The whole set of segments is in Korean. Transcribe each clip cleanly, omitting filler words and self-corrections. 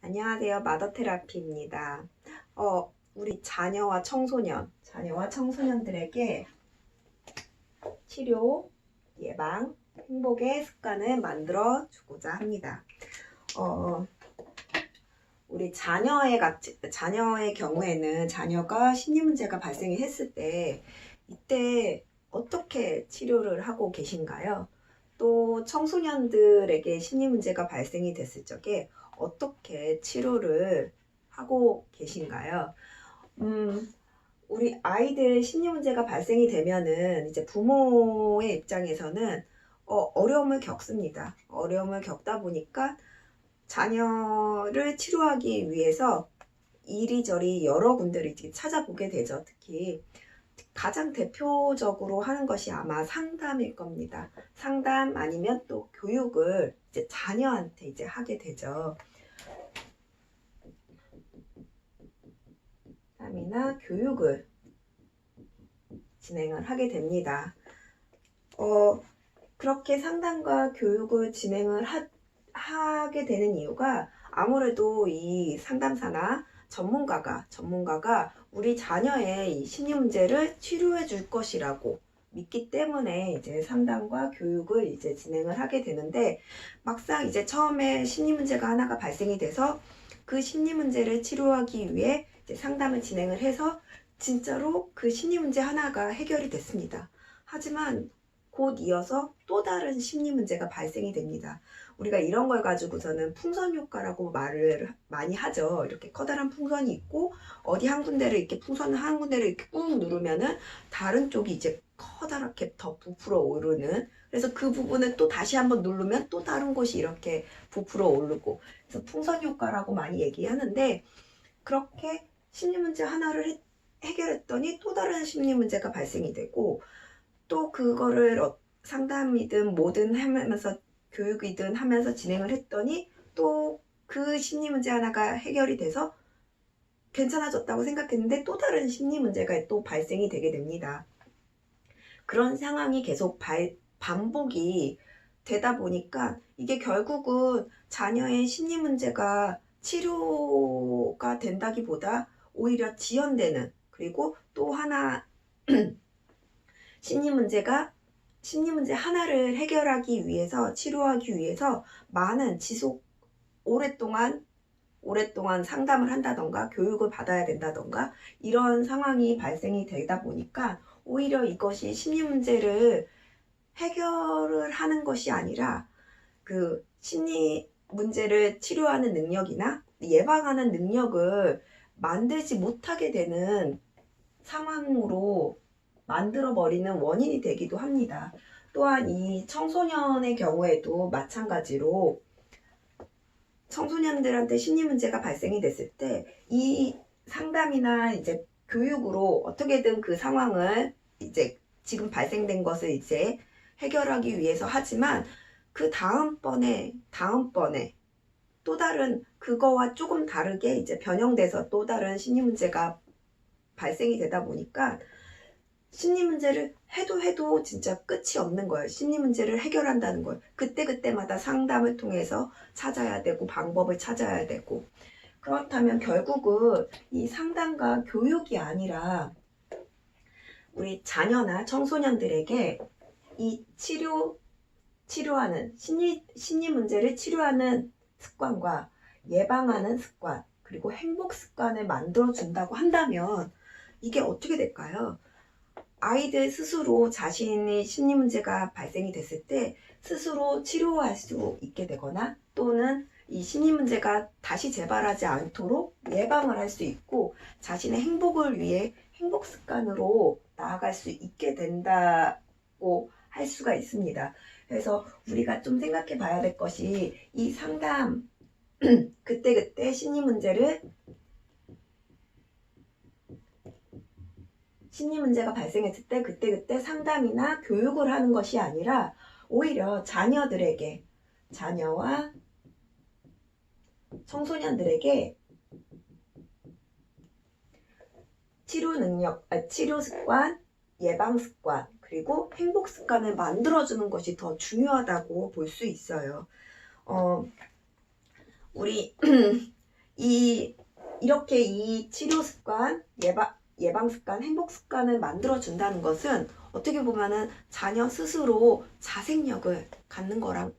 안녕하세요. 마더테라피입니다. 우리 자녀와 청소년들에게 치료, 예방, 행복의 습관을 만들어 주고자 합니다. 우리 자녀의 경우에는 자녀가 심리 문제가 발생이 했을 때 이때 어떻게 치료를 하고 계신가요? 또 청소년들에게 심리 문제가 발생이 됐을 적에 어떻게 치료를 하고 계신가요? 우리 아이들 심리 문제가 발생이 되면은 이제 부모의 입장에서는 어려움을 겪습니다. 어려움을 겪다 보니까 자녀를 치료하기 위해서 이리저리 여러 군데를 이제 찾아보게 되죠. 특히 가장 대표적으로 하는 것이 아마 상담일 겁니다. 상담 아니면 또 교육을 이제 자녀한테 이제 하게 되죠. 상담이나 교육을 진행을 하게 됩니다. 그렇게 상담과 교육을 진행을 하게 되는 이유가 아무래도 이 상담사나 전문가가 우리 자녀의 이 심리 문제를 치료해 줄 것이라고 믿기 때문에 이제 상담과 교육을 이제 진행을 하게 되는데, 막상 이제 처음에 심리 문제가 하나가 발생이 돼서 그 심리 문제를 치료하기 위해 이제 상담을 진행을 해서 진짜로 그 심리 문제 하나가 해결이 됐습니다. 하지만 곧 이어서 또 다른 심리 문제가 발생이 됩니다. 우리가 이런 걸 가지고서는 풍선 효과라고 말을 많이 하죠. 이렇게 커다란 풍선이 있고 어디 한 군데를 이렇게 꾹 누르면은 다른 쪽이 이제 커다랗게 더 부풀어 오르는, 그래서 그 부분을 또 다시 한번 누르면 또 다른 곳이 이렇게 부풀어 오르고, 그래서 풍선 효과라고 많이 얘기하는데, 그렇게 심리 문제 하나를 해결했더니 또 다른 심리 문제가 발생이 되고, 또 그거를 상담이든 뭐든 하면서 교육이든 하면서 진행을 했더니 또 그 심리 문제 하나가 해결이 돼서 괜찮아졌다고 생각했는데 또 다른 심리 문제가 또 발생이 되게 됩니다. 그런 상황이 계속 반복이 되다 보니까 이게 결국은 자녀의 심리 문제가 치료가 된다기보다 오히려 지연되는, 그리고 또 하나 심리 문제 하나를 해결하기 위해서, 치료하기 위해서 많은 오랫동안 상담을 한다던가 교육을 받아야 된다던가 이런 상황이 발생이 되다 보니까 오히려 이것이 심리 문제를 해결을 하는 것이 아니라 그 심리 문제를 치료하는 능력이나 예방하는 능력을 만들지 못하게 되는 상황으로 만들어버리는 원인이 되기도 합니다. 또한 이 청소년의 경우에도 마찬가지로 청소년들한테 심리 문제가 발생이 됐을 때 이 상담이나 이제 교육으로 어떻게든 그 상황을 이제 지금 발생된 것을 이제 해결하기 위해서 하지만, 그 다음번에 또 다른 그거와 조금 다르게 이제 변형돼서 또 다른 심리 문제가 발생이 되다 보니까 심리 문제를 해도 진짜 끝이 없는 거예요. 심리 문제를 해결한다는 걸 그때마다 상담을 통해서 찾아야 되고 방법을 찾아야 되고, 그렇다면 결국은 이 상담과 교육이 아니라 우리 자녀나 청소년들에게 이 치료하는 심리 문제를 치료하는 습관과 예방하는 습관, 그리고 행복 습관을 만들어 준다고 한다면 이게 어떻게 될까요? 아이들 스스로 자신의 심리 문제가 발생이 됐을 때 스스로 치료할 수 있게 되거나, 또는 이 심리 문제가 다시 재발하지 않도록 예방을 할 수 있고, 자신의 행복을 위해 행복 습관으로 나아갈 수 있게 된다고 할 수가 있습니다. 그래서 우리가 좀 생각해 봐야 될 것이, 이 상담 그때 심리 문제가 발생했을 때 그때 상담이나 교육을 하는 것이 아니라 오히려 자녀와 청소년들에게 치료 습관, 예방 습관, 그리고 행복 습관을 만들어주는 것이 더 중요하다고 볼 수 있어요. 우리 이렇게 이 치료 습관, 예방 습관, 행복 습관을 만들어 준다는 것은 어떻게 보면은 자녀 스스로 자생력을 갖는 거랑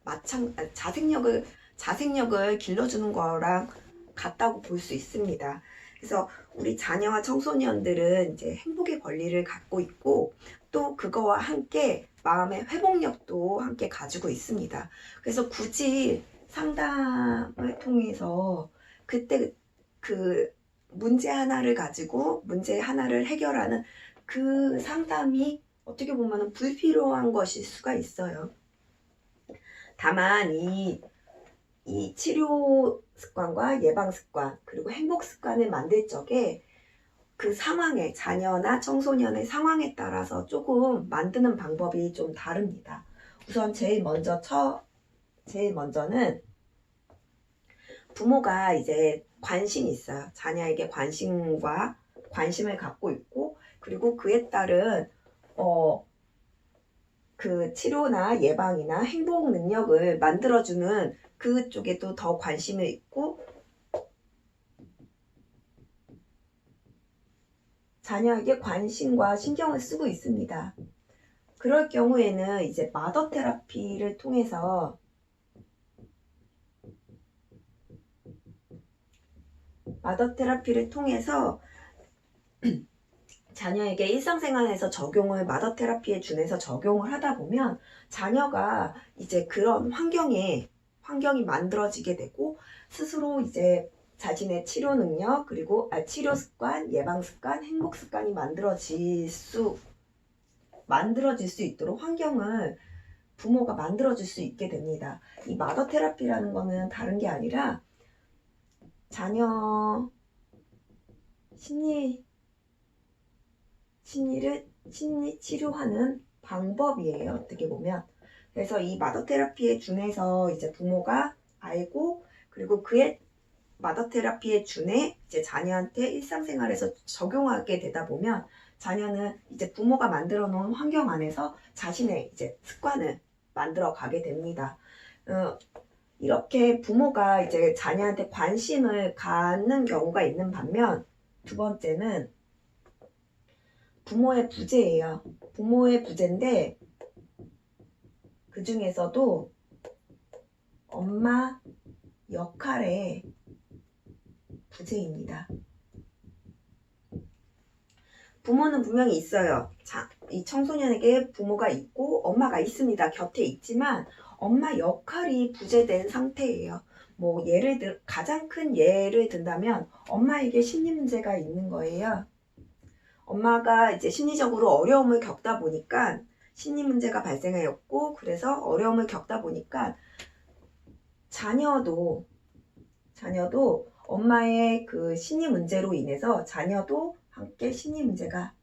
자생력을 길러주는 거랑 같다고 볼 수 있습니다. 그래서 우리 자녀와 청소년들은 이제 행복의 권리를 갖고 있고 또 그거와 함께 마음의 회복력도 함께 가지고 있습니다. 그래서 굳이 상담을 통해서 그때 그 문제 하나를 가지고 문제 하나를 해결하는 그 상담이 어떻게 보면 불필요한 것일 수가 있어요. 다만 이 치료 습관과 예방 습관 그리고 행복 습관을 만들 적에 그 상황에 자녀나 청소년의 상황에 따라서 조금 만드는 방법이 좀 다릅니다. 우선 제일 먼저는 부모가 이제 관심이 있어요. 자녀에게 관심을 갖고 있고 그리고 그에 따른 그 치료나 예방이나 행복 능력을 만들어주는 그쪽에도 더 관심을 있고 자녀에게 관심과 신경을 쓰고 있습니다. 그럴 경우에는 이제 마더 테라피를 통해서 자녀에게 일상생활에서 마더 테라피에 준해서 적용을 하다 보면 자녀가 이제 그런 환경이 만들어지게 되고 스스로 이제 자신의 치료 능력 그리고 치료 습관, 예방 습관, 행복 습관이 만들어질 수 있도록 환경을 부모가 만들어줄 수 있게 됩니다. 이 마더 테라피라는 거는 다른 게 아니라 자녀 심리 치료하는 방법이에요. 어떻게 보면. 그래서 이 마더 테라피에 준해서 이제 부모가 알고 그리고 그의 마더 테라피에 준해 이제 자녀한테 일상생활에서 적용하게 되다 보면 자녀는 이제 부모가 만들어 놓은 환경 안에서 자신의 이제 습관을 만들어 가게 됩니다. 이렇게 부모가 이제 자녀한테 관심을 갖는 경우가 있는 반면 두 번째는 부모의 부재예요. 부모의 부재인데 그 중에서도 엄마 역할의 부재입니다. 부모는 분명히 있어요. 이 청소년에게 부모가 있고 엄마가 있습니다. 곁에 있지만 엄마 역할이 부재된 상태예요. 뭐 가장 큰 예를 든다면 엄마에게 심리 문제가 있는 거예요. 엄마가 이제 심리적으로 어려움을 겪다 보니까 심리 문제가 발생하였고 그래서 어려움을 겪다 보니까 자녀도 엄마의 그 심리 문제로 인해서 자녀도 함께 심리 문제가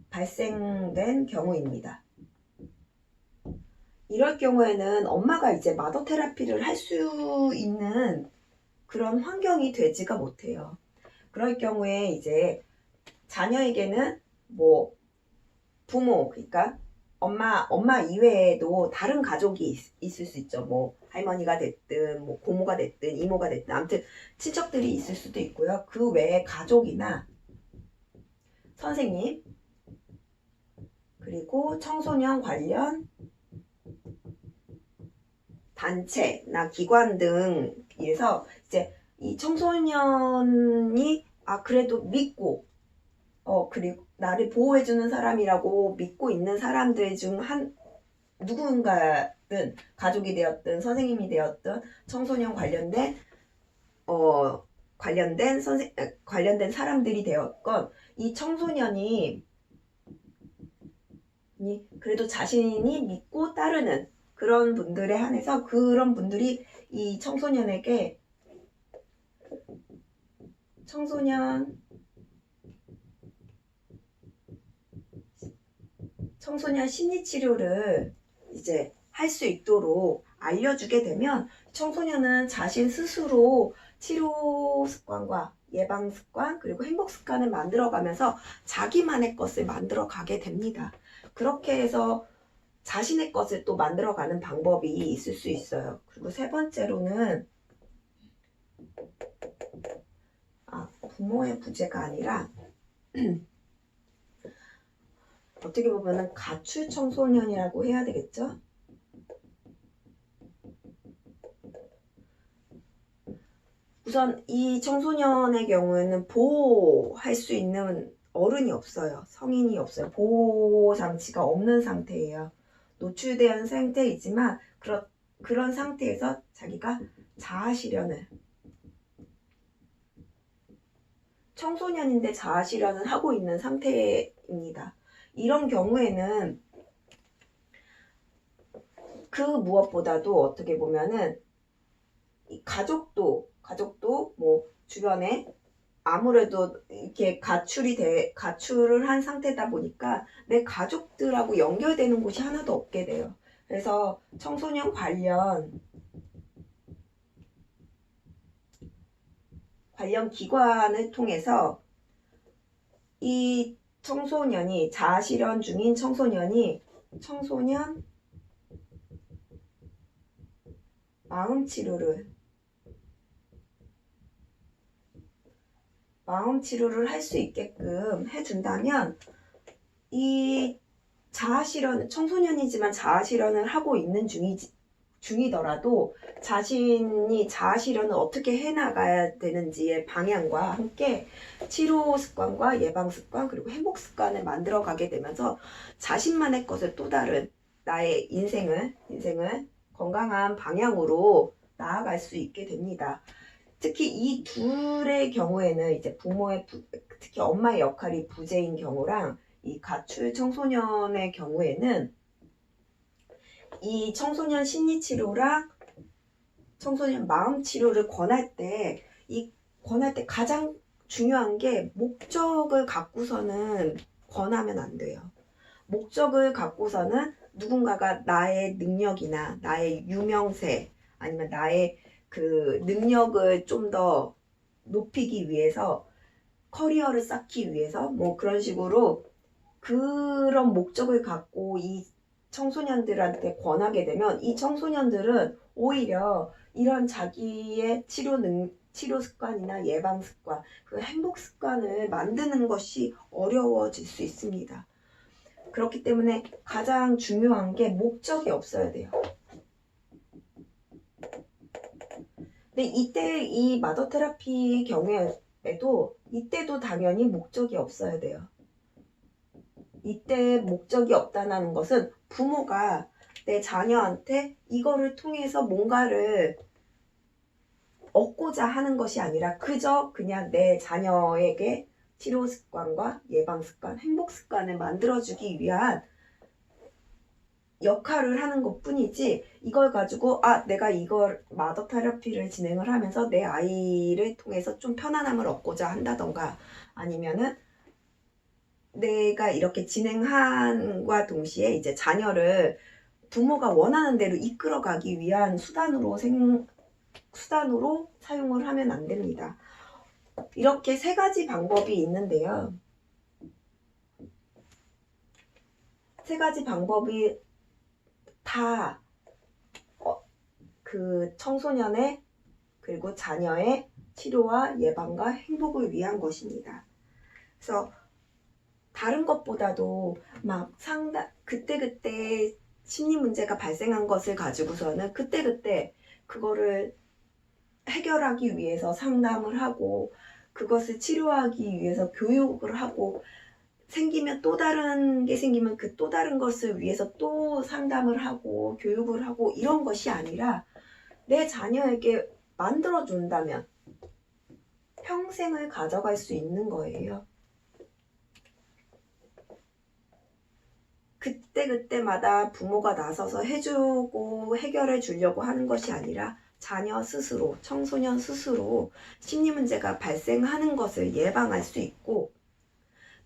발생된 경우입니다. 이럴 경우에는 엄마가 이제 마더 테라피를 할 수 있는 그런 환경이 되지가 못해요. 그럴 경우에 이제 자녀에게는 뭐 부모, 그러니까 엄마 이외에도 다른 가족이 있을 수 있죠. 뭐 할머니가 됐든 뭐 고모가 됐든 이모가 됐든 아무튼 친척들이 있을 수도 있고요. 그 외에 가족이나 선생님 그리고 청소년 관련 단체나 기관 등에서 이제 이 청소년이 그래도 믿고 그리고 나를 보호해주는 사람이라고 믿고 있는 사람들 중 누군가든 가족이 되었든 선생님이 되었든 청소년 관련된 사람들이 되었건 이 청소년이 그래도 자신이 믿고 따르는 그런 분들에 한해서 그런 분들이 이 청소년 심리치료를 이제 할 수 있도록 알려주게 되면 청소년은 자신 스스로 치료 습관과 예방 습관 그리고 행복 습관을 만들어가면서 자기만의 것을 만들어가게 됩니다. 그렇게 해서 자신의 것을 또 만들어가는 방법이 있을 수 있어요. 그리고 세 번째로는 부모의 부재가 아니라 어떻게 보면은 가출 청소년이라고 해야 되겠죠? 우선 이 청소년의 경우에는 보호할 수 있는 어른이 없어요. 성인이 없어요. 보호 장치가 없는 상태예요. 노출된 상태이지만 그런 상태에서 자기가 자아실현을 청소년인데 자아실현을 하고 있는 상태입니다. 이런 경우에는 그 무엇보다도 어떻게 보면은 이 가족도 뭐 주변에 아무래도 이렇게 가출을 한 상태다 보니까 내 가족들하고 연결되는 곳이 하나도 없게 돼요. 그래서 청소년 관련 기관을 통해서 이 청소년이 자아실현 중인 청소년 마음 치료를 할 수 있게끔 해준다면 이 자아실현 청소년이지만 자아실현을 하고 있는 중이더라도 자신이 자아실현을 어떻게 해나가야 되는지의 방향과 함께 치료 습관과 예방 습관 그리고 행복 습관을 만들어 가게 되면서 자신만의 것을 또 다른 나의 인생을 건강한 방향으로 나아갈 수 있게 됩니다. 특히 이 둘의 경우에는 이제 특히 엄마의 역할이 부재인 경우랑 이 가출 청소년의 경우에는 이 청소년 심리치료랑 청소년 마음치료를 권할 때 가장 중요한 게 목적을 갖고서는 권하면 안 돼요. 목적을 갖고서는 누군가가 나의 능력이나 나의 유명세 아니면 나의 그 능력을 좀 더 높이기 위해서 커리어를 쌓기 위해서 뭐 그런 식으로 그런 목적을 갖고 이 청소년들한테 권하게 되면 이 청소년들은 오히려 이런 자기의 치료 습관이나 예방 습관, 그 행복 습관을 만드는 것이 어려워질 수 있습니다. 그렇기 때문에 가장 중요한 게 목적이 없어야 돼요. 근데 이때 이 마더 테라피 경우에도 이때도 당연히 목적이 없어야 돼요. 이때 목적이 없다는 것은 부모가 내 자녀한테 이거를 통해서 뭔가를 얻고자 하는 것이 아니라 그저 그냥 내 자녀에게 치료 습관과 예방 습관, 행복 습관을 만들어주기 위한 역할을 하는 것 뿐이지 이걸 가지고 내가 이걸 마더 테라피를 진행을 하면서 내 아이를 통해서 좀 편안함을 얻고자 한다던가 아니면은 내가 이렇게 진행함과 동시에 이제 자녀를 부모가 원하는 대로 이끌어가기 위한 수단으로 사용을 하면 안 됩니다. 이렇게 3가지 방법이 있는데요. 3가지 방법이 다 그 청소년의 그리고 자녀의 치료와 예방과 행복을 위한 것입니다. 그래서 다른 것보다도 막 그때그때 심리 문제가 발생한 것을 가지고서는 그때그때 그거를 해결하기 위해서 상담을 하고 그것을 치료하기 위해서 교육을 하고 또 다른 게 생기면 그 또 다른 것을 위해서 또 상담을 하고 교육을 하고 이런 것이 아니라 내 자녀에게 만들어준다면 평생을 가져갈 수 있는 거예요. 그때마다 부모가 나서서 해주고 해결해 주려고 하는 것이 아니라 자녀 스스로, 청소년 스스로 심리 문제가 발생하는 것을 예방할 수 있고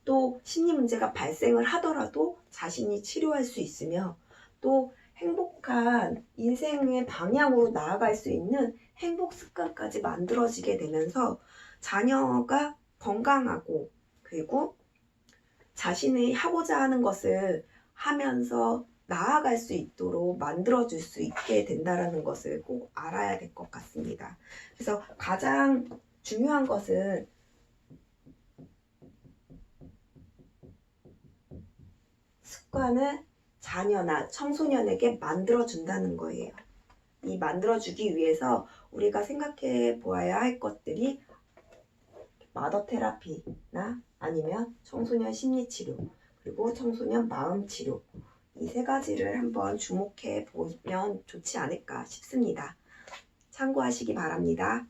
또 심리 문제가 발생을 하더라도 자신이 치료할 수 있으며 또 행복한 인생의 방향으로 나아갈 수 있는 행복 습관까지 만들어지게 되면서 자녀가 건강하고 그리고 자신이 하고자 하는 것을 하면서 나아갈 수 있도록 만들어줄 수 있게 된다라는 것을 꼭 알아야 될 것 같습니다. 그래서 가장 중요한 것은 습관을 자녀나 청소년에게 만들어준다는 거예요. 이 만들어주기 위해서 우리가 생각해 보아야 할 것들이 마더 테라피나 아니면 청소년 심리치료, 그리고 청소년 마음치료, 이 세 가지를 한번 주목해 보면 좋지 않을까 싶습니다. 참고하시기 바랍니다.